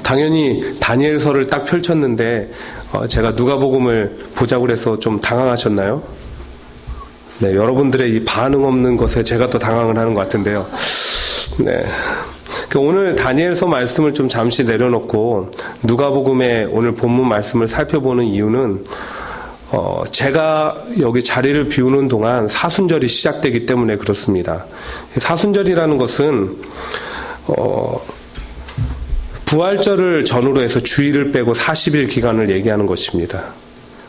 당연히 다니엘서를 딱 펼쳤는데 제가 누가복음을 보자고 해서 좀 당황하셨나요? 네, 여러분들의 이 반응 없는 것에 제가 또 당황을 하는 것 같은데요. 네. 오늘 다니엘서 말씀을 좀 잠시 내려놓고 누가복음의 오늘 본문 말씀을 살펴보는 이유는 제가 여기 자리를 비우는 동안 사순절이 시작되기 때문에 그렇습니다. 사순절이라는 것은 부활절을 전후로 해서 주일을 빼고 40일 기간을 얘기하는 것입니다.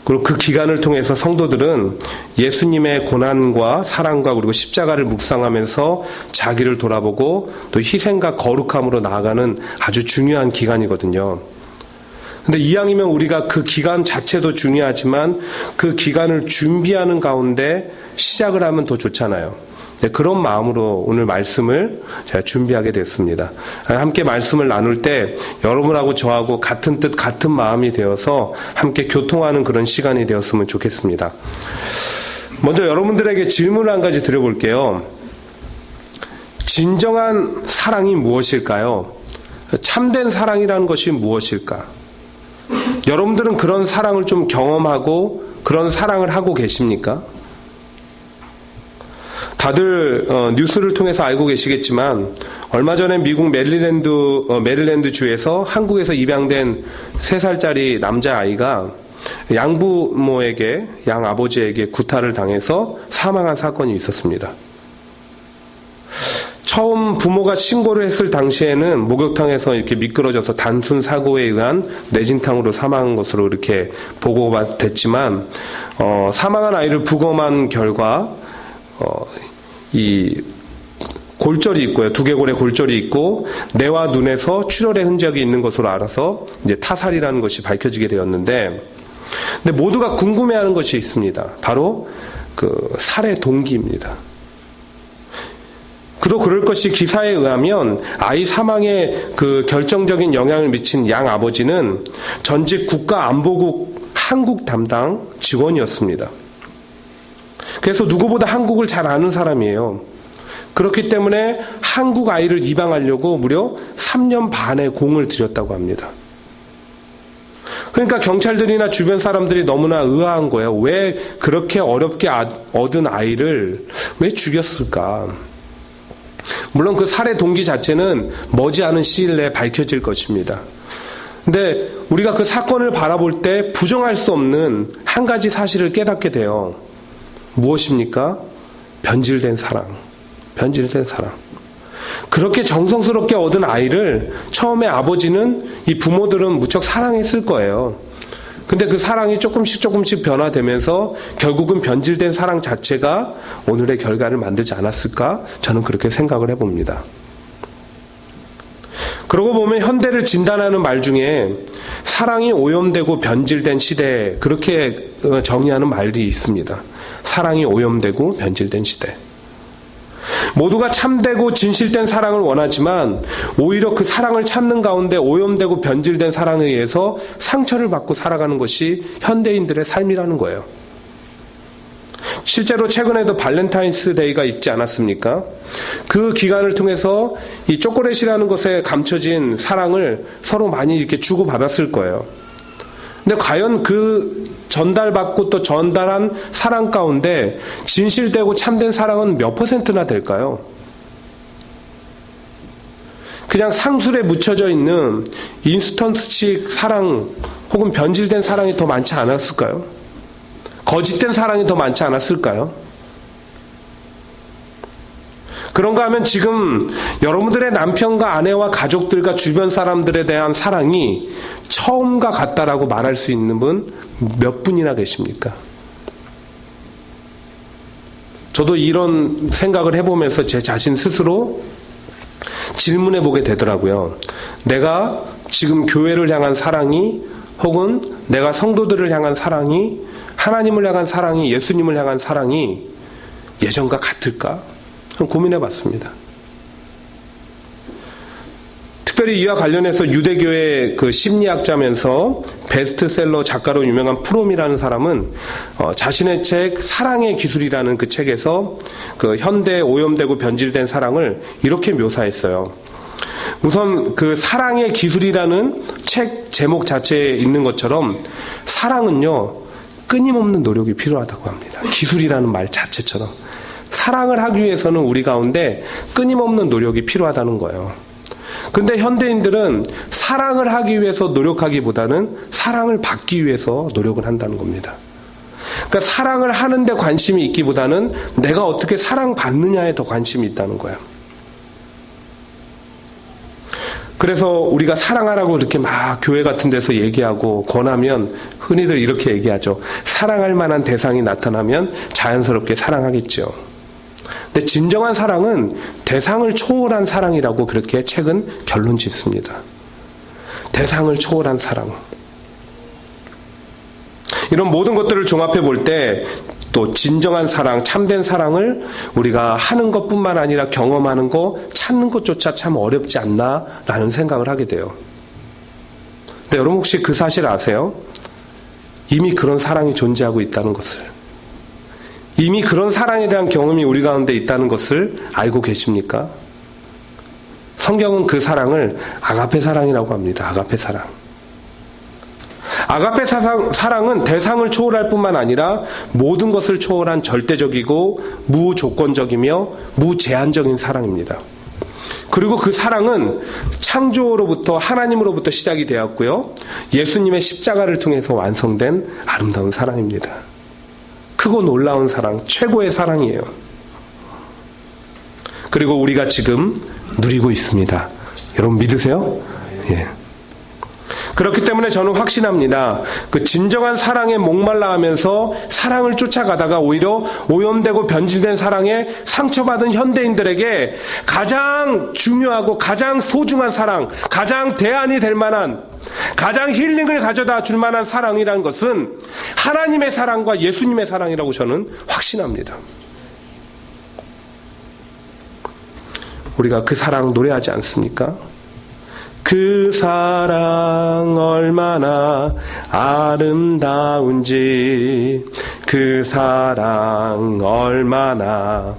그리고 그 기간을 통해서 성도들은 예수님의 고난과 사랑과 그리고 십자가를 묵상하면서 자기를 돌아보고 또 희생과 거룩함으로 나아가는 아주 중요한 기간이거든요. 근데 이왕이면 우리가 그 기간 자체도 중요하지만 그 기간을 준비하는 가운데 시작을 하면 더 좋잖아요. 네, 그런 마음으로 오늘 말씀을 제가 준비하게 됐습니다. 함께 말씀을 나눌 때 여러분하고 저하고 같은 뜻 같은 마음이 되어서 함께 교통하는 그런 시간이 되었으면 좋겠습니다. 먼저 여러분들에게 질문을 한 가지 드려볼게요. 진정한 사랑이 무엇일까요? 참된 사랑이라는 것이 무엇일까? 여러분들은 그런 사랑을 좀 경험하고 그런 사랑을 하고 계십니까? 다들 뉴스를 통해서 알고 계시겠지만 얼마 전에 미국 메릴랜드 주에서 한국에서 입양된 3살짜리 남자아이가 양부모에게, 양아버지에게 구타를 당해서 사망한 사건이 있었습니다. 처음 부모가 신고를 했을 당시에는 목욕탕에서 이렇게 미끄러져서 단순 사고에 의한 뇌진탕으로 사망한 것으로 이렇게 보고가 됐지만 사망한 아이를 부검한 결과 이 골절이 있고요. 두개골에 골절이 있고 뇌와 눈에서 출혈의 흔적이 있는 것으로 알아서 이제 타살이라는 것이 밝혀지게 되었는데, 근데 모두가 궁금해하는 것이 있습니다. 바로 그 살해 동기입니다. 그도 그럴 것이 기사에 의하면 아이 사망에 그 결정적인 영향을 미친 양 아버지는 전직 국가안보국 한국 담당 직원이었습니다. 그래서 누구보다 한국을 잘 아는 사람이에요. 그렇기 때문에 한국 아이를 입양하려고 무려 3년 반의 공을 들였다고 합니다. 그러니까 경찰들이나 주변 사람들이 너무나 의아한 거예요. 왜 그렇게 어렵게 얻은 아이를 왜 죽였을까? 물론 그 살해 동기 자체는 머지않은 시일 내에 밝혀질 것입니다. 근데 우리가 그 사건을 바라볼 때 부정할 수 없는 한 가지 사실을 깨닫게 돼요. 무엇입니까? 변질된 사랑. 변질된 사랑. 그렇게 정성스럽게 얻은 아이를 처음에 아버지는, 이 부모들은 무척 사랑했을 거예요. 근데 그 사랑이 조금씩 변화되면서 결국은 변질된 사랑 자체가 오늘의 결과를 만들지 않았을까? 저는 그렇게 생각을 해봅니다. 그러고 보면 현대를 진단하는 말 중에 사랑이 오염되고 변질된 시대, 그렇게 정의하는 말이 있습니다. 사랑이 오염되고 변질된 시대. 모두가 참되고 진실된 사랑을 원하지만 오히려 그 사랑을 찾는 가운데 오염되고 변질된 사랑에 의해서 상처를 받고 살아가는 것이 현대인들의 삶이라는 거예요. 실제로 최근에도 발렌타인스 데이가 있지 않았습니까? 그 기간을 통해서 이 초콜릿이라는 것에 감춰진 사랑을 서로 많이 이렇게 주고받았을 거예요. 근데 과연 그 전달받고 또 전달한 사랑 가운데 진실되고 참된 사랑은 몇 %나 될까요? 그냥 상술에 묻혀져 있는 인스턴트식 사랑 혹은 변질된 사랑이 더 많지 않았을까요? 거짓된 사랑이 더 많지 않았을까요? 그런가 하면 지금 여러분들의 남편과 아내와 가족들과 주변 사람들에 대한 사랑이 처음과 같다라고 말할 수 있는 분 몇 분이나 계십니까? 저도 이런 생각을 해보면서 제 자신 스스로 질문해 보게 되더라고요. 내가 지금 교회를 향한 사랑이, 혹은 내가 성도들을 향한 사랑이, 하나님을 향한 사랑이, 예수님을 향한 사랑이 예전과 같을까? 고민해 봤습니다. 특별히 이와 관련해서 유대교의 그 심리학자면서 베스트셀러 작가로 유명한 프롬이라는 사람은 자신의 책 사랑의 기술이라는 그 책에서 그 현대 오염되고 변질된 사랑을 이렇게 묘사했어요. 우선 그 사랑의 기술이라는 책 제목 자체에 있는 것처럼 사랑은요, 끊임없는 노력이 필요하다고 합니다. 기술이라는 말 자체처럼. 사랑을 하기 위해서는 우리 가운데 끊임없는 노력이 필요하다는 거예요. 그런데 현대인들은 사랑을 하기 위해서 노력하기보다는 사랑을 받기 위해서 노력을 한다는 겁니다. 그러니까 사랑을 하는데 관심이 있기보다는 내가 어떻게 사랑받느냐에 더 관심이 있다는 거예요. 그래서 우리가 사랑하라고 이렇게 막 교회 같은 데서 얘기하고 권하면 흔히들 이렇게 얘기하죠. 사랑할 만한 대상이 나타나면 자연스럽게 사랑하겠죠. 근데 진정한 사랑은 대상을 초월한 사랑이라고 그렇게 책은 결론 짓습니다. 대상을 초월한 사랑. 이런 모든 것들을 종합해 볼 때 또 진정한 사랑, 참된 사랑을 우리가 하는 것뿐만 아니라 경험하는 거, 찾는 것조차 참 어렵지 않나라는 생각을 하게 돼요. 근데 여러분 혹시 그 사실 아세요? 이미 그런 사랑이 존재하고 있다는 것을. 이미 그런 사랑에 대한 경험이 우리 가운데 있다는 것을 알고 계십니까? 성경은 그 사랑을 아가페 사랑이라고 합니다. 아가페 사랑. 아가페 사랑은 대상을 초월할 뿐만 아니라 모든 것을 초월한 절대적이고 무조건적이며 무제한적인 사랑입니다. 그리고 그 사랑은 창조로부터 하나님으로부터 시작이 되었고요. 예수님의 십자가를 통해서 완성된 아름다운 사랑입니다. 크고 놀라운 사랑, 최고의 사랑이에요. 그리고 우리가 지금 누리고 있습니다. 여러분 믿으세요? 예. 그렇기 때문에 저는 확신합니다. 그 진정한 사랑에 목말라 하면서 사랑을 쫓아가다가 오히려 오염되고 변질된 사랑에 상처받은 현대인들에게 가장 중요하고 가장 소중한 사랑, 가장 대안이 될 만한, 가장 힐링을 가져다 줄 만한 사랑이라는 것은 하나님의 사랑과 예수님의 사랑이라고 저는 확신합니다. 우리가 그 사랑 노래하지 않습니까? 그 사랑 얼마나 아름다운지, 그 사랑 얼마나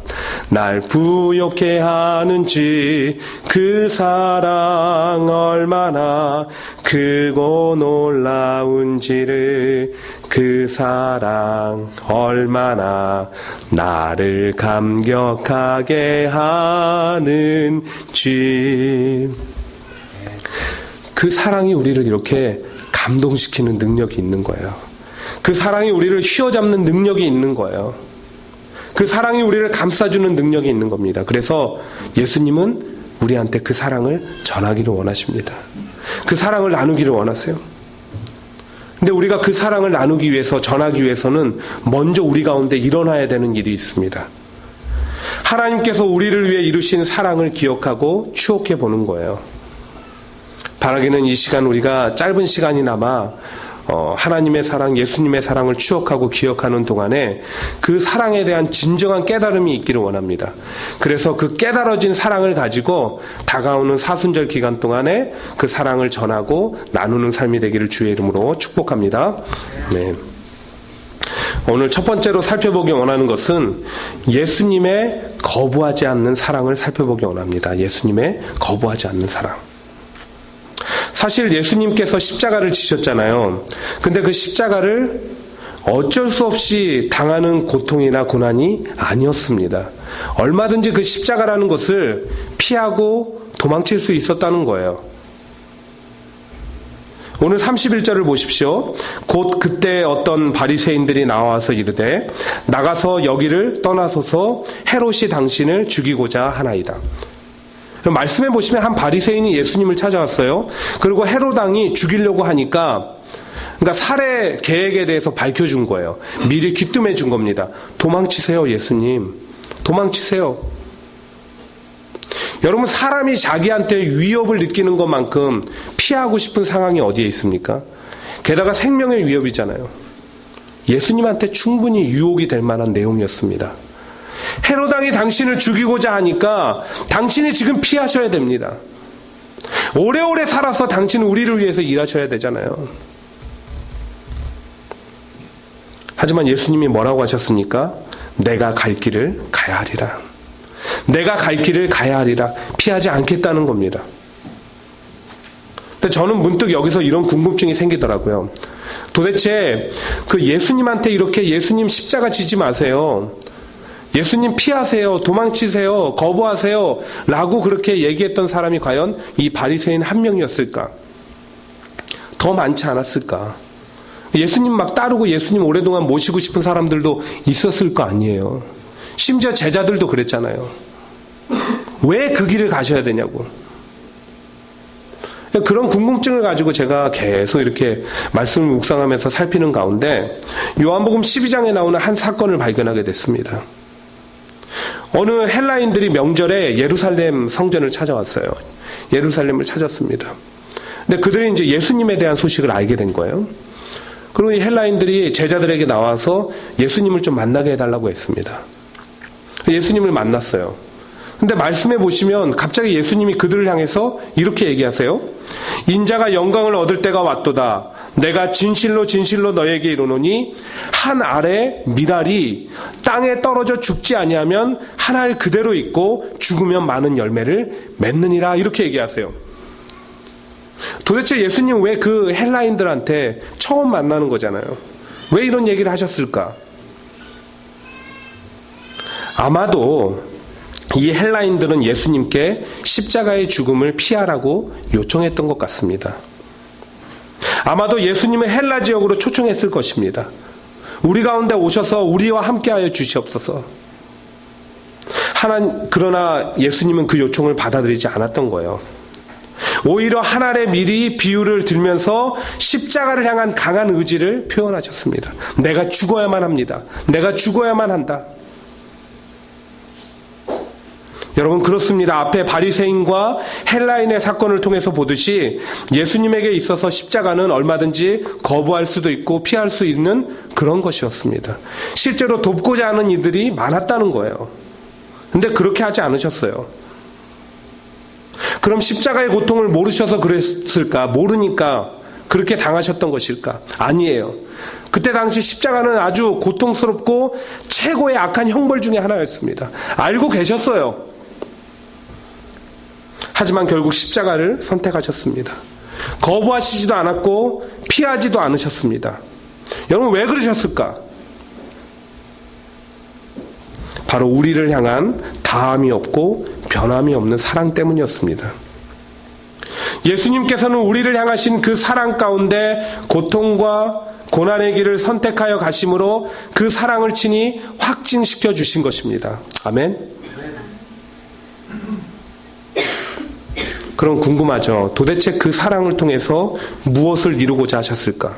날 부욕해 하는지, 그 사랑 얼마나 크고 놀라운지를, 그 사랑 얼마나 나를 감격하게 하는지. 그 사랑이 우리를 이렇게 감동시키는 능력이 있는 거예요. 그 사랑이 우리를 휘어잡는 능력이 있는 거예요. 그 사랑이 우리를 감싸주는 능력이 있는 겁니다. 그래서 예수님은 우리한테 그 사랑을 전하기를 원하십니다. 그 사랑을 나누기를 원하세요. 근데 우리가 그 사랑을 나누기 위해서, 전하기 위해서는 먼저 우리 가운데 일어나야 되는 일이 있습니다. 하나님께서 우리를 위해 이루신 사랑을 기억하고 추억해 보는 거예요. 바라기는 이 시간 우리가 짧은 시간이나마 하나님의 사랑, 예수님의 사랑을 추억하고 기억하는 동안에 그 사랑에 대한 진정한 깨달음이 있기를 원합니다. 그래서 그 깨달아진 사랑을 가지고 다가오는 사순절 기간 동안에 그 사랑을 전하고 나누는 삶이 되기를 주의 이름으로 축복합니다. 네. 오늘 첫 번째로 살펴보기 원하는 것은 예수님의 거부하지 않는 사랑을 살펴보기 원합니다. 예수님의 거부하지 않는 사랑. 사실 예수님께서 십자가를 지셨잖아요. 근데 그 십자가를 어쩔 수 없이 당하는 고통이나 고난이 아니었습니다. 얼마든지 그 십자가라는 것을 피하고 도망칠 수 있었다는 거예요. 오늘 31절을 보십시오. 곧 그때 어떤 바리새인들이 나와서 이르되 나가서 여기를 떠나소서, 헤롯이 당신을 죽이고자 하나이다. 말씀해 보시면 한 바리새인이 예수님을 찾아왔어요. 그리고 헤롯 왕이 죽이려고 하니까, 그러니까 살해 계획에 대해서 밝혀준 거예요. 미리 귀뜸해 준 겁니다. 도망치세요, 예수님. 도망치세요. 여러분, 사람이 자기한테 위협을 느끼는 것만큼 피하고 싶은 상황이 어디에 있습니까? 게다가 생명의 위협이잖아요. 예수님한테 충분히 유혹이 될 만한 내용이었습니다. 헤롯 왕이 당신을 죽이고자 하니까 당신이 지금 피하셔야 됩니다. 오래오래 살아서 당신은 우리를 위해서 일하셔야 되잖아요. 하지만 예수님이 뭐라고 하셨습니까? 내가 갈 길을 가야 하리라. 내가 갈 길을 가야 하리라. 피하지 않겠다는 겁니다. 근데 저는 문득 여기서 이런 궁금증이 생기더라고요. 도대체 그 예수님한테 이렇게 예수님 십자가 지지 마세요, 예수님 피하세요, 도망치세요, 거부하세요 라고 그렇게 얘기했던 사람이 과연 이 바리새인 한 명이었을까? 더 많지 않았을까? 예수님 막 따르고 예수님 오랫동안 모시고 싶은 사람들도 있었을 거 아니에요. 심지어 제자들도 그랬잖아요. 왜 그 길을 가셔야 되냐고. 그런 궁금증을 가지고 제가 계속 이렇게 말씀을 묵상하면서 살피는 가운데 요한복음 12장에 나오는 한 사건을 발견하게 됐습니다. 어느 헬라인들이 명절에 예루살렘 성전을 찾아왔어요. 예루살렘을 찾았습니다. 근데 그들이 이제 예수님에 대한 소식을 알게 된 거예요. 그리고 이 헬라인들이 제자들에게 나와서 예수님을 좀 만나게 해달라고 했습니다. 예수님을 만났어요. 근데 말씀해 보시면 갑자기 예수님이 그들을 향해서 이렇게 얘기하세요. 인자가 영광을 얻을 때가 왔도다. 내가 진실로 진실로 너에게 이르노니 한 알의 밀알이 땅에 떨어져 죽지 아니하면 한 알 그대로 있고 죽으면 많은 열매를 맺느니라. 이렇게 얘기하세요. 도대체 예수님 왜 그 헬라인들한테 처음 만나는 거잖아요. 왜 이런 얘기를 하셨을까? 아마도 이 헬라인들은 예수님께 십자가의 죽음을 피하라고 요청했던 것 같습니다. 아마도 예수님을 헬라 지역으로 초청했을 것입니다. 우리 가운데 오셔서 우리와 함께하여 주시옵소서. 그러나 예수님은 그 요청을 받아들이지 않았던 거예요. 오히려 한 알의 밀이 비유를 들면서 십자가를 향한 강한 의지를 표현하셨습니다. 내가 죽어야만 합니다. 내가 죽어야만 한다. 여러분, 그렇습니다. 앞에 바리새인과 헬라인의 사건을 통해서 보듯이 예수님에게 있어서 십자가는 얼마든지 거부할 수도 있고 피할 수 있는 그런 것이었습니다. 실제로 돕고자 하는 이들이 많았다는 거예요. 근데 그렇게 하지 않으셨어요. 그럼 십자가의 고통을 모르셔서 그랬을까? 모르니까 그렇게 당하셨던 것일까? 아니에요. 그때 당시 십자가는 아주 고통스럽고 최고의 악한 형벌 중에 하나였습니다. 알고 계셨어요. 하지만 결국 십자가를 선택하셨습니다. 거부하시지도 않았고 피하지도 않으셨습니다. 여러분, 왜 그러셨을까? 바로 우리를 향한 다함이 없고 변함이 없는 사랑 때문이었습니다. 예수님께서는 우리를 향하신 그 사랑 가운데 고통과 고난의 길을 선택하여 가심으로 그 사랑을 친히 확증시켜 주신 것입니다. 아멘. 그럼 궁금하죠. 도대체 그 사랑을 통해서 무엇을 이루고자 하셨을까?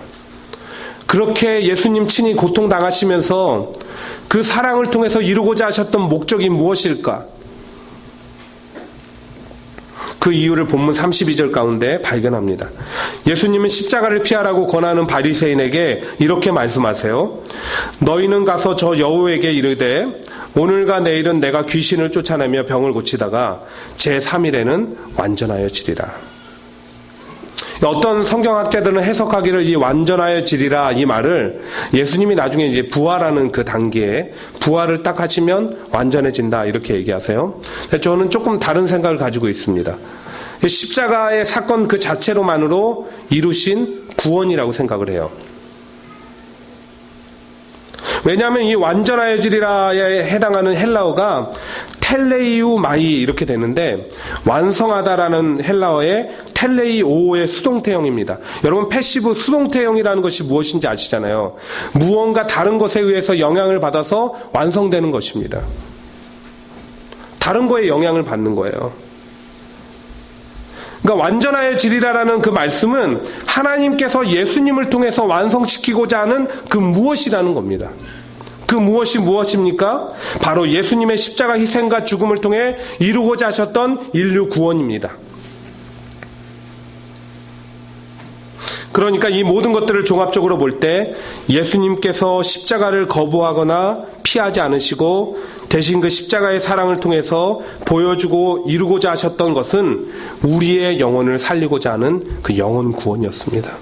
그렇게 예수님 친히 고통당하시면서 그 사랑을 통해서 이루고자 하셨던 목적이 무엇일까? 그 이유를 본문 32절 가운데 발견합니다. 예수님은 십자가를 피하라고 권하는 바리새인에게 이렇게 말씀하세요. 너희는 가서 저 여우에게 이르되 오늘과 내일은 내가 귀신을 쫓아내며 병을 고치다가 제3일에는 완전하여지리라. 어떤 성경학자들은 해석하기를 이 완전하여지리라 이 말을 예수님이 나중에 이제 부활하는 그 단계에 부활을 딱 하시면 완전해진다 이렇게 얘기하세요. 저는 조금 다른 생각을 가지고 있습니다. 십자가의 사건 그 자체로만으로 이루신 구원이라고 생각을 해요. 왜냐하면 이 완전하여지리라에 해당하는 헬라어가 텔레이우 마이 이렇게 되는데 완성하다라는 헬라어의 텔레이오의 수동태형입니다. 여러분, 패시브 수동태형이라는 것이 무엇인지 아시잖아요. 무언가 다른 것에 의해서 영향을 받아서 완성되는 것입니다. 다른 거에 영향을 받는 거예요. 그러니까 완전하여지리라라는 그 말씀은 하나님께서 예수님을 통해서 완성시키고자 하는 그 무엇이라는 겁니다. 그 무엇이 무엇입니까? 바로 예수님의 십자가 희생과 죽음을 통해 이루고자 하셨던 인류 구원입니다. 그러니까 이 모든 것들을 종합적으로 볼 때 예수님께서 십자가를 거부하거나 피하지 않으시고 대신 그 십자가의 사랑을 통해서 보여주고 이루고자 하셨던 것은 우리의 영혼을 살리고자 하는 그 영혼 구원이었습니다.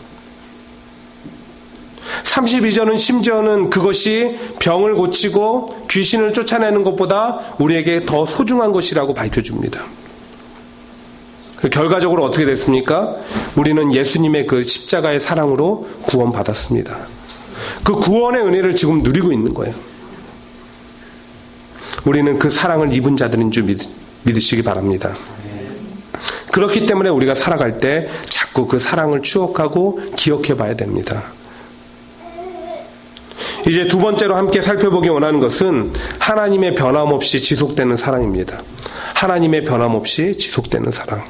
32절은 심지어는 그것이 병을 고치고 귀신을 쫓아내는 것보다 우리에게 더 소중한 것이라고 밝혀줍니다. 결과적으로 어떻게 됐습니까? 우리는 예수님의 그 십자가의 사랑으로 구원받았습니다. 그 구원의 은혜를 지금 누리고 있는 거예요. 우리는 그 사랑을 입은 자들인 줄 믿으시기 바랍니다. 그렇기 때문에 우리가 살아갈 때 자꾸 그 사랑을 추억하고 기억해 봐야 됩니다. 이제 두 번째로 함께 살펴보기 원하는 것은 하나님의 변함없이 지속되는 사랑입니다. 하나님의 변함없이 지속되는 사랑.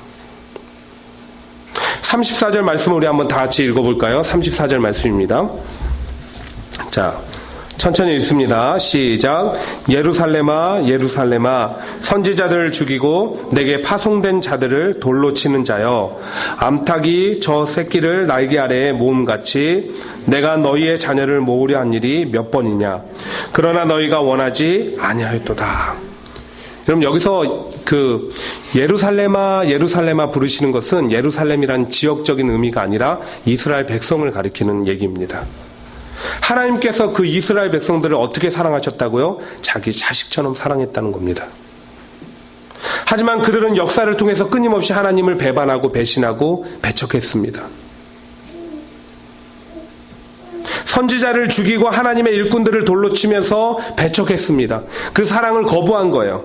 34절 말씀을 우리 한번 다 같이 읽어볼까요? 34절 말씀입니다. 자, 천천히 읽습니다. 시작. 예루살렘아 예루살렘아 선지자들을 죽이고 내게 파송된 자들을 돌로 치는 자여, 암탉이 저 새끼를 날개 아래에 모음같이 내가 너희의 자녀를 모으려 한 일이 몇 번이냐. 그러나 너희가 원하지 아니하였도다. 여러분, 여기서 그 예루살렘아 예루살렘아 부르시는 것은 예루살렘이라는 지역적인 의미가 아니라 이스라엘 백성을 가리키는 얘기입니다. 하나님께서 그 이스라엘 백성들을 어떻게 사랑하셨다고요? 자기 자식처럼 사랑했다는 겁니다. 하지만 그들은 역사를 통해서 끊임없이 하나님을 배반하고 배신하고 배척했습니다. 선지자를 죽이고 하나님의 일꾼들을 돌로 치면서 배척했습니다. 그 사랑을 거부한 거예요.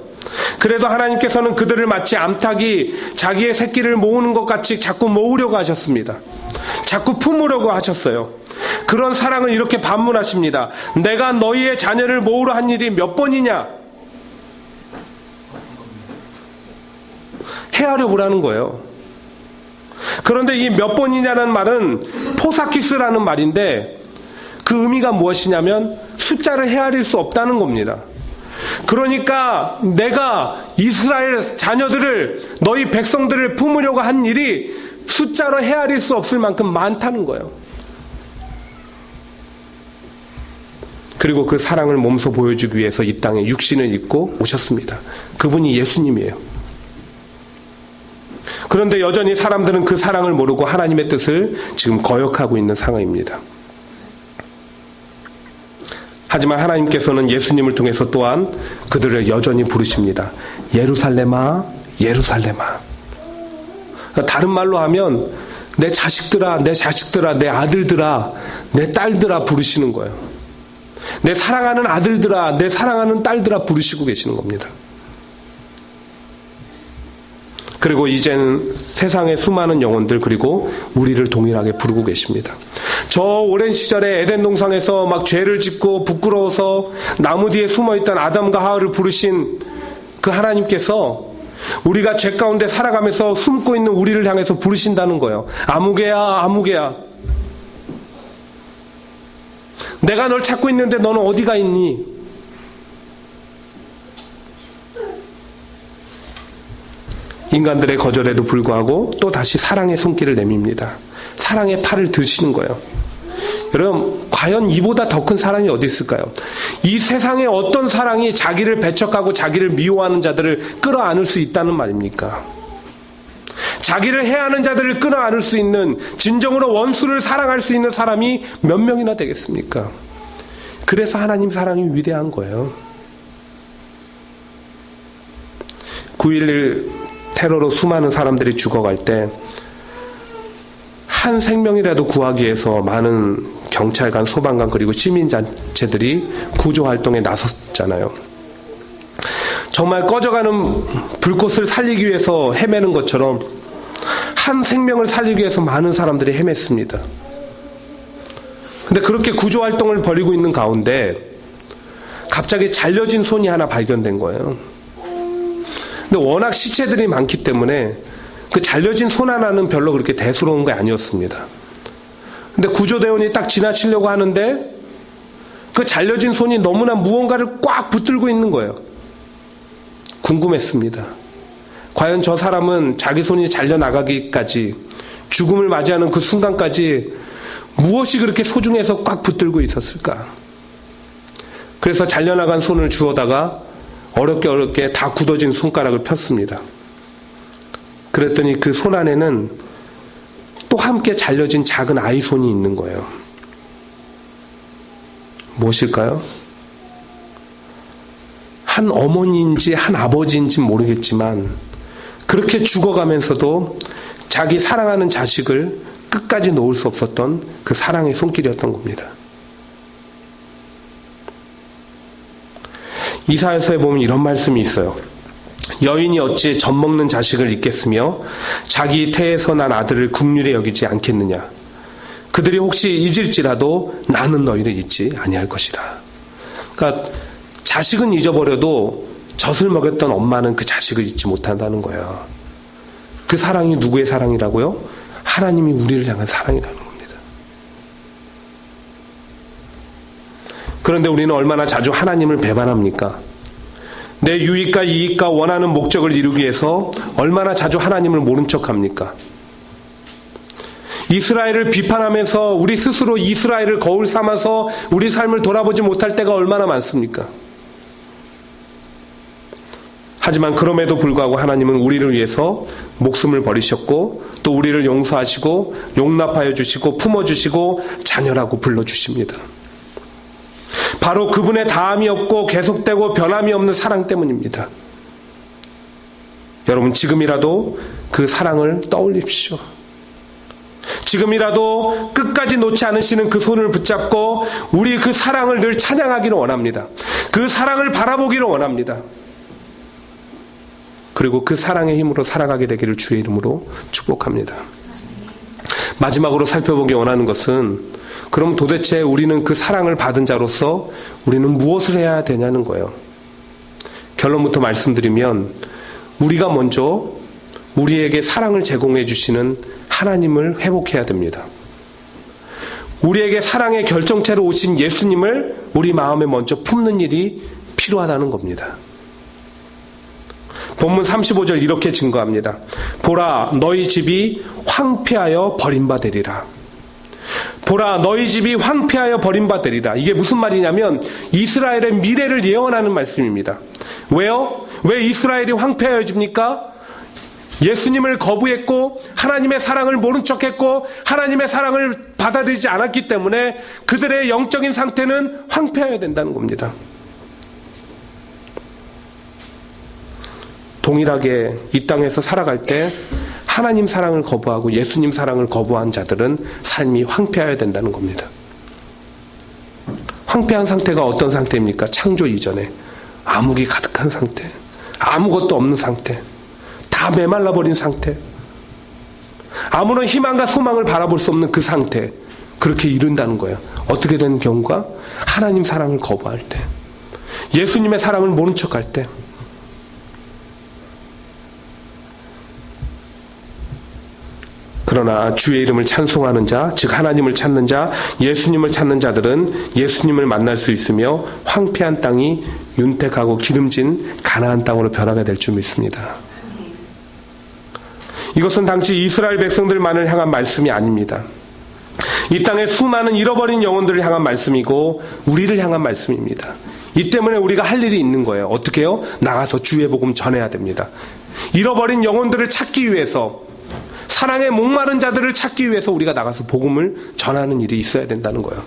그래도 하나님께서는 그들을 마치 암탉이 자기의 새끼를 모으는 것 같이 자꾸 모으려고 하셨습니다. 자꾸 품으려고 하셨어요. 그런 사랑을 이렇게 반문하십니다. 내가 너희의 자녀를 모으려 한 일이 몇 번이냐? 헤아려 보라는 거예요. 그런데 이 몇 번이냐는 말은 포사키스라는 말인데 그 의미가 무엇이냐면 숫자를 헤아릴 수 없다는 겁니다. 그러니까 내가 이스라엘 자녀들을, 너희 백성들을 품으려고 한 일이 숫자로 헤아릴 수 없을 만큼 많다는 거예요. 그리고 그 사랑을 몸소 보여주기 위해서 이 땅에 육신을 입고 오셨습니다. 그분이 예수님이에요. 그런데 여전히 사람들은 그 사랑을 모르고 하나님의 뜻을 지금 거역하고 있는 상황입니다. 하지만 하나님께서는 예수님을 통해서 또한 그들을 여전히 부르십니다. 예루살렘아 예루살렘아. 다른 말로 하면 내 자식들아 내 자식들아 내 아들들아 내 딸들아 부르시는 거예요. 내 사랑하는 아들들아 내 사랑하는 딸들아 부르시고 계시는 겁니다. 그리고 이제는 세상의 수많은 영혼들 그리고 우리를 동일하게 부르고 계십니다. 저 오랜 시절에 에덴 동산에서 막 죄를 짓고 부끄러워서 나무 뒤에 숨어있던 아담과 하와를 부르신 그 하나님께서 우리가 죄 가운데 살아가면서 숨고 있는 우리를 향해서 부르신다는 거예요. 아무개야 아무개야, 내가 널 찾고 있는데 너는 어디가 있니? 인간들의 거절에도 불구하고 또 다시 사랑의 손길을 내밉니다. 사랑의 팔을 드시는 거예요. 여러분, 과연 이보다 더 큰 사랑이 어디 있을까요? 이 세상에 어떤 사랑이 자기를 배척하고 자기를 미워하는 자들을 끌어안을 수 있다는 말입니까? 자기를 해하는 자들을 끌어안을 수 있는, 진정으로 원수를 사랑할 수 있는 사람이 몇 명이나 되겠습니까? 그래서 하나님 사랑이 위대한 거예요. 9.11 테러로 수많은 사람들이 죽어갈 때 한 생명이라도 구하기 위해서 많은 경찰관, 소방관 그리고 시민단체들이 구조활동에 나섰잖아요. 정말 꺼져가는 불꽃을 살리기 위해서 헤매는 것처럼 한 생명을 살리기 위해서 많은 사람들이 헤맸습니다. 근데 그렇게 구조활동을 벌이고 있는 가운데 갑자기 잘려진 손이 하나 발견된 거예요. 근데 워낙 시체들이 많기 때문에 그 잘려진 손 하나는 별로 그렇게 대수로운 게 아니었습니다. 근데 구조대원이 딱 지나치려고 하는데 그 잘려진 손이 너무나 무언가를 꽉 붙들고 있는 거예요. 궁금했습니다. 과연 저 사람은 자기 손이 잘려나가기까지, 죽음을 맞이하는 그 순간까지 무엇이 그렇게 소중해서 꽉 붙들고 있었을까? 그래서 잘려나간 손을 주워다가 어렵게 다 굳어진 손가락을 폈습니다. 그랬더니 그 손 안에는 또 함께 잘려진 작은 아이 손이 있는 거예요. 무엇일까요? 한 어머니인지 한 아버지인지 모르겠지만 그렇게 죽어가면서도 자기 사랑하는 자식을 끝까지 놓을 수 없었던 그 사랑의 손길이었던 겁니다. 이사야서에 보면 이런 말씀이 있어요. 여인이 어찌 젖먹는 자식을 잊겠으며 자기 태에서 난 아들을 긍휼히 여기지 않겠느냐. 그들이 혹시 잊을지라도 나는 너희를 잊지 아니할 것이라. 그러니까 자식은 잊어버려도 젖을 먹였던 엄마는 그 자식을 잊지 못한다는 거예요. 그 사랑이 누구의 사랑이라고요? 하나님이 우리를 향한 사랑이라는 겁니다. 그런데 우리는 얼마나 자주 하나님을 배반합니까? 내 유익과 이익과 원하는 목적을 이루기 위해서 얼마나 자주 하나님을 모른 척합니까? 이스라엘을 비판하면서 우리 스스로 이스라엘을 거울 삼아서 우리 삶을 돌아보지 못할 때가 얼마나 많습니까? 하지만 그럼에도 불구하고 하나님은 우리를 위해서 목숨을 버리셨고 또 우리를 용서하시고 용납하여 주시고 품어주시고 자녀라고 불러주십니다. 바로 그분의 다함이 없고 계속되고 변함이 없는 사랑 때문입니다. 여러분 지금이라도 그 사랑을 떠올리십시오. 지금이라도 끝까지 놓지 않으시는 그 손을 붙잡고 우리 그 사랑을 늘 찬양하기를 원합니다. 그 사랑을 바라보기를 원합니다. 그리고 그 사랑의 힘으로 살아가게 되기를 주의 이름으로 축복합니다. 마지막으로 살펴보기 원하는 것은 그럼 도대체 우리는 그 사랑을 받은 자로서 우리는 무엇을 해야 되냐는 거예요. 결론부터 말씀드리면 우리가 먼저 우리에게 사랑을 제공해 주시는 하나님을 회복해야 됩니다. 우리에게 사랑의 결정체로 오신 예수님을 우리 마음에 먼저 품는 일이 필요하다는 겁니다. 본문 35절 이렇게 증거합니다. 보라 너희 집이 황폐하여 버림받으리라. 보라 너희 집이 황폐하여 버림받으리라. 이게 무슨 말이냐면 이스라엘의 미래를 예언하는 말씀입니다. 왜요? 왜 이스라엘이 황폐해집니까? 예수님을 거부했고 하나님의 사랑을 모른 척했고 하나님의 사랑을 받아들이지 않았기 때문에 그들의 영적인 상태는 황폐해야 된다는 겁니다. 동일하게 이 땅에서 살아갈 때 하나님 사랑을 거부하고 예수님 사랑을 거부한 자들은 삶이 황폐해야 된다는 겁니다. 황폐한 상태가 어떤 상태입니까? 창조 이전에 암흑이 가득한 상태, 아무것도 없는 상태, 다 메말라버린 상태, 아무런 희망과 소망을 바라볼 수 없는 그 상태, 그렇게 이른다는 거예요. 어떻게 되는 경우가? 하나님 사랑을 거부할 때, 예수님의 사랑을 모른 척할 때. 그러나 주의 이름을 찬송하는 자, 즉 하나님을 찾는 자, 예수님을 찾는 자들은 예수님을 만날 수 있으며 황폐한 땅이 윤택하고 기름진 가나안 땅으로 변화가 될 줄 믿습니다. 이것은 당시 이스라엘 백성들만을 향한 말씀이 아닙니다. 이 땅의 수많은 잃어버린 영혼들을 향한 말씀이고 우리를 향한 말씀입니다. 이 때문에 우리가 할 일이 있는 거예요. 어떻게 해요? 나가서 주의 복음 전해야 됩니다. 잃어버린 영혼들을 찾기 위해서, 사랑의 목마른 자들을 찾기 위해서 우리가 나가서 복음을 전하는 일이 있어야 된다는 거예요.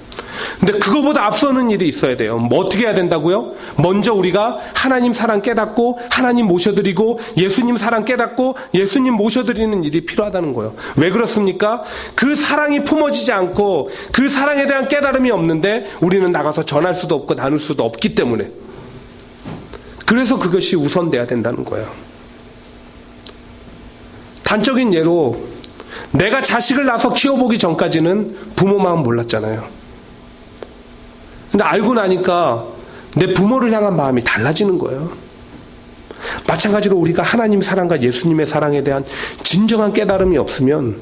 근데 그거보다 앞서는 일이 있어야 돼요. 뭐 어떻게 해야 된다고요? 먼저 우리가 하나님 사랑 깨닫고 하나님 모셔드리고 예수님 사랑 깨닫고 예수님 모셔드리는 일이 필요하다는 거예요. 왜 그렇습니까? 그 사랑이 품어지지 않고 그 사랑에 대한 깨달음이 없는데 우리는 나가서 전할 수도 없고 나눌 수도 없기 때문에, 그래서 그것이 우선돼야 된다는 거예요. 단적인 예로 내가 자식을 낳아서 키워보기 전까지는 부모 마음 몰랐잖아요. 근데 알고 나니까 내 부모를 향한 마음이 달라지는 거예요. 마찬가지로 우리가 하나님 사랑과 예수님의 사랑에 대한 진정한 깨달음이 없으면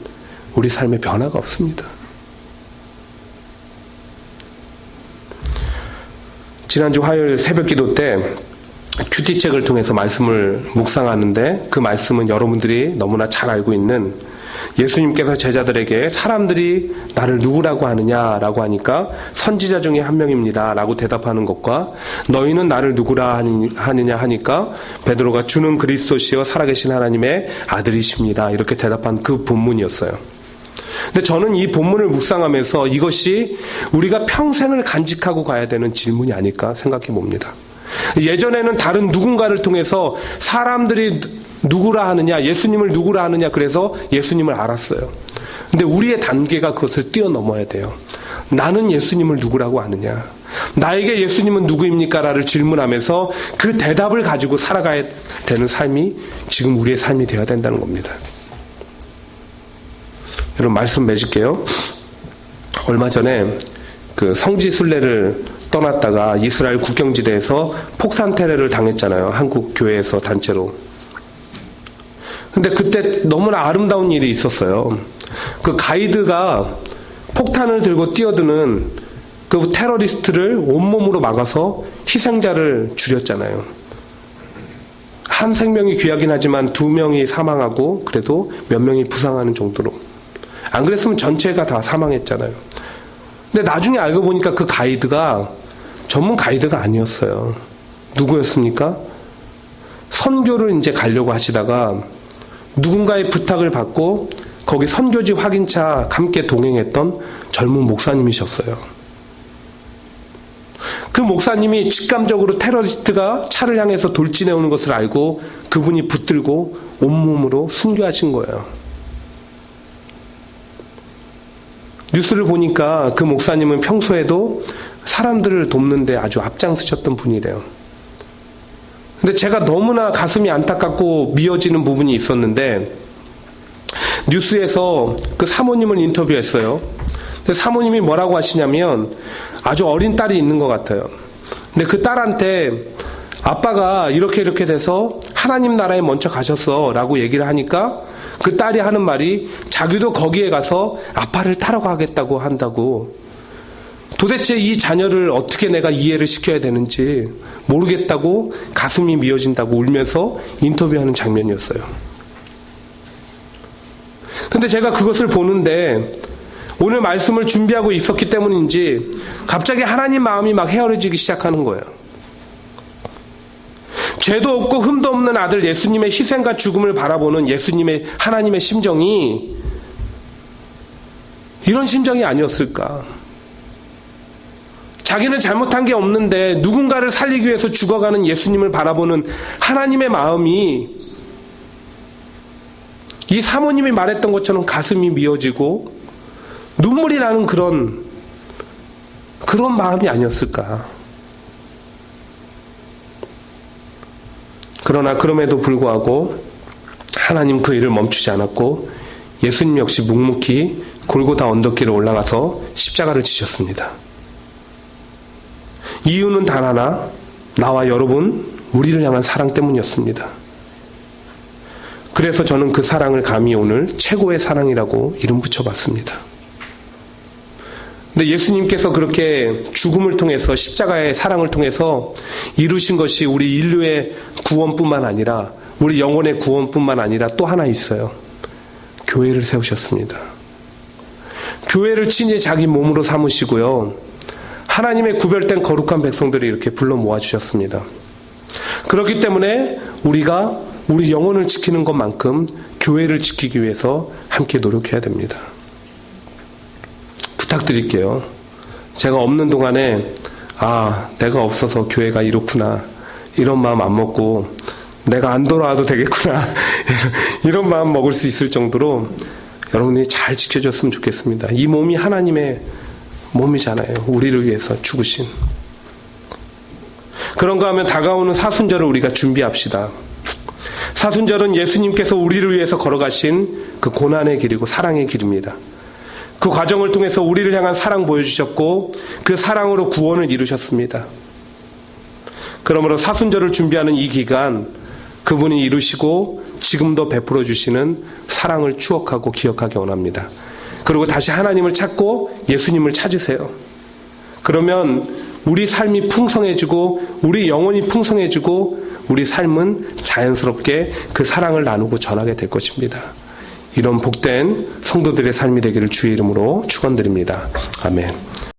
우리 삶에 변화가 없습니다. 지난주 화요일 새벽기도 때 큐티책을 통해서 말씀을 묵상하는데 그 말씀은 여러분들이 너무나 잘 알고 있는, 예수님께서 제자들에게 사람들이 나를 누구라고 하느냐라고 하니까 선지자 중에 한 명입니다 라고 대답하는 것과, 너희는 나를 누구라 하느냐 하니까 베드로가 주는 그리스도시여 살아계신 하나님의 아들이십니다 이렇게 대답한 그 본문이었어요. 근데 저는 이 본문을 묵상하면서 이것이 우리가 평생을 간직하고 가야 되는 질문이 아닐까 생각해 봅니다. 예전에는 다른 누군가를 통해서 사람들이 누구라 하느냐, 예수님을 누구라 하느냐, 그래서 예수님을 알았어요. 근데 우리의 단계가 그것을 뛰어넘어야 돼요. 나는 예수님을 누구라고 아느냐, 나에게 예수님은 누구입니까? 라를 질문하면서 그 대답을 가지고 살아가야 되는 삶이 지금 우리의 삶이 되어야 된다는 겁니다. 여러분, 말씀 맺을게요. 얼마 전에 그 성지 순례를 떠났다가 이스라엘 국경지대에서 폭산 테러를 당했잖아요. 한국 교회에서 단체로. 근데 그때 너무나 아름다운 일이 있었어요. 그 가이드가 폭탄을 들고 뛰어드는 그 테러리스트를 온몸으로 막아서 희생자를 줄였잖아요. 한 생명이 귀하긴 하지만 2명이 사망하고 그래도 몇 명이 부상하는 정도로. 안 그랬으면 전체가 다 사망했잖아요. 근데 나중에 알고 보니까 그 가이드가 전문 가이드가 아니었어요. 누구였습니까? 선교를 이제 가려고 하시다가 누군가의 부탁을 받고 거기 선교지 확인차 함께 동행했던 젊은 목사님이셨어요. 그 목사님이 직감적으로 테러리스트가 차를 향해서 돌진해 오는 것을 알고 그분이 붙들고 온몸으로 순교하신 거예요. 뉴스를 보니까 그 목사님은 평소에도 사람들을 돕는데 아주 앞장서셨던 분이래요. 근데 제가 너무나 가슴이 안타깝고 미어지는 부분이 있었는데, 뉴스에서 그 사모님을 인터뷰했어요. 근데 사모님이 뭐라고 하시냐면, 아주 어린 딸이 있는 것 같아요. 근데 그 딸한테 아빠가 이렇게 돼서 하나님 나라에 먼저 가셨어 라고 얘기를 하니까 그 딸이 하는 말이 자기도 거기에 가서 아빠를 따라가겠다고 한다고. 도대체 이 자녀를 어떻게 내가 이해를 시켜야 되는지 모르겠다고 가슴이 미어진다고 울면서 인터뷰하는 장면이었어요. 근데 제가 그것을 보는데 오늘 말씀을 준비하고 있었기 때문인지 갑자기 하나님 마음이 막 헤어지기 시작하는 거예요. 죄도 없고 흠도 없는 아들 예수님의 희생과 죽음을 바라보는 예수님의 하나님의 심정이 이런 심정이 아니었을까? 자기는 잘못한 게 없는데 누군가를 살리기 위해서 죽어가는 예수님을 바라보는 하나님의 마음이 이 사모님이 말했던 것처럼 가슴이 미어지고 눈물이 나는 그런 마음이 아니었을까? 그러나 그럼에도 불구하고 하나님 그 일을 멈추지 않았고 예수님 역시 묵묵히 골고다 언덕길에 올라가서 십자가를 지셨습니다. 이유는 단 하나, 나와 여러분, 우리를 향한 사랑 때문이었습니다. 그래서 저는 그 사랑을 감히 오늘 최고의 사랑이라고 이름 붙여봤습니다. 근데 예수님께서 그렇게 죽음을 통해서 십자가의 사랑을 통해서 이루신 것이 우리 인류의 구원뿐만 아니라 우리 영혼의 구원뿐만 아니라 또 하나 있어요. 교회를 세우셨습니다. 교회를 친히 자기 몸으로 삼으시고요. 하나님의 구별된 거룩한 백성들을 이렇게 불러 모아주셨습니다. 그렇기 때문에 우리가 우리 영혼을 지키는 것만큼 교회를 지키기 위해서 함께 노력해야 됩니다. 부탁드릴게요. 제가 없는 동안에 내가 없어서 교회가 이렇구나 이런 마음 안 먹고 내가 안 돌아와도 되겠구나 이런 마음 먹을 수 있을 정도로 여러분이 잘 지켜줬으면 좋겠습니다. 이 몸이 하나님의 몸이잖아요. 우리를 위해서 죽으신. 그런가 하면 다가오는 사순절을 우리가 준비합시다. 사순절은 예수님께서 우리를 위해서 걸어가신 그 고난의 길이고 사랑의 길입니다. 그 과정을 통해서 우리를 향한 사랑 보여주셨고 그 사랑으로 구원을 이루셨습니다. 그러므로 사순절을 준비하는 이 기간 그분이 이루시고 지금도 베풀어 주시는 사랑을 추억하고 기억하기 원합니다. 그리고 다시 하나님을 찾고 예수님을 찾으세요. 그러면 우리 삶이 풍성해지고 우리 영혼이 풍성해지고 우리 삶은 자연스럽게 그 사랑을 나누고 전하게 될 것입니다. 이런 복된 성도들의 삶이 되기를 주의 이름으로 축원드립니다. 아멘.